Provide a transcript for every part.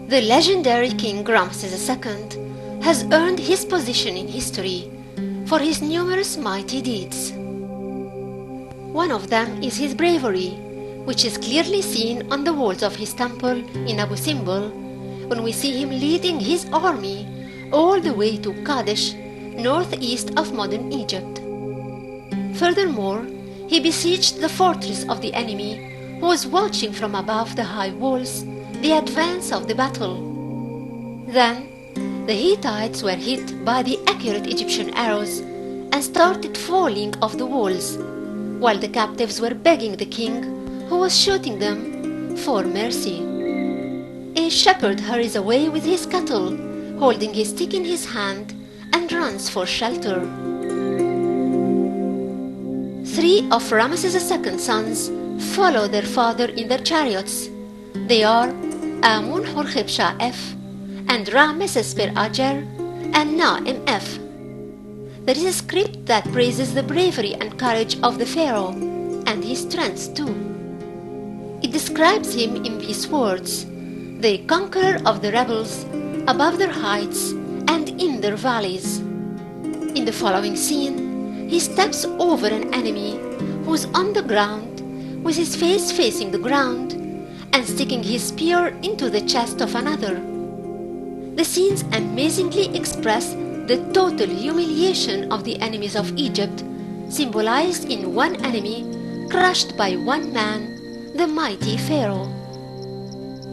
The legendary King Ramses II has earned his position in history for his numerous mighty deeds. One of them is his bravery, which is clearly seen on the walls of his temple in Abu Simbel when we see him leading his army all the way to Kadesh, northeast of modern Egypt. Furthermore, he besieged the fortress of the enemy, who was watching from above the high walls the advance of the battle. Then, the Hittites were hit by the accurate Egyptian arrows and started falling off the walls, while the captives were begging the king, who was shooting them, for mercy. A shepherd hurries away with his cattle, holding his stick in his hand, and runs for shelter. Three of Ramses II's sons follow their father in their chariots. They are Amun-Horkheb Shah-F and Ra-Mesesper-Ager and Na-M-F. There is a script that praises the bravery and courage of the pharaoh and his strength too. It describes him in these words: the conqueror of the rebels, above their heights and in their valleys. In the following scene, he steps over an enemy who is on the ground with his face facing the ground and sticking his spear into the chest of another. The scenes amazingly express the total humiliation of the enemies of Egypt, symbolized in one enemy crushed by one man, the mighty Pharaoh.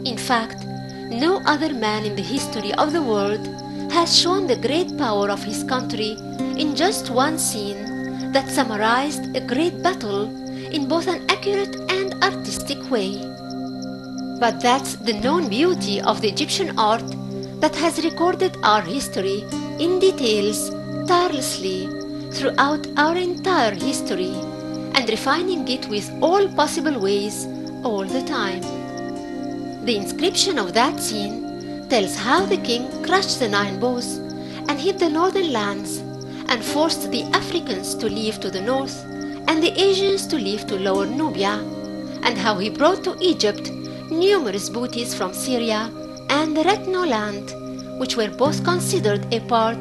In fact, no other man in the history of the world has shown the great power of his country in just one scene that summarized a great battle in both an accurate and artistic way. But that's the known beauty of the Egyptian art that has recorded our history in details tirelessly throughout our entire history and refining it with all possible ways all the time. The inscription of that scene tells how the king crushed the 9 bows and hid the northern lands and forced the Africans to leave to the north and the Asians to leave to Lower Nubia, and how he brought to Egypt numerous booties from Syria and the Retno land, which were both considered a part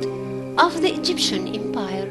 of the Egyptian empire.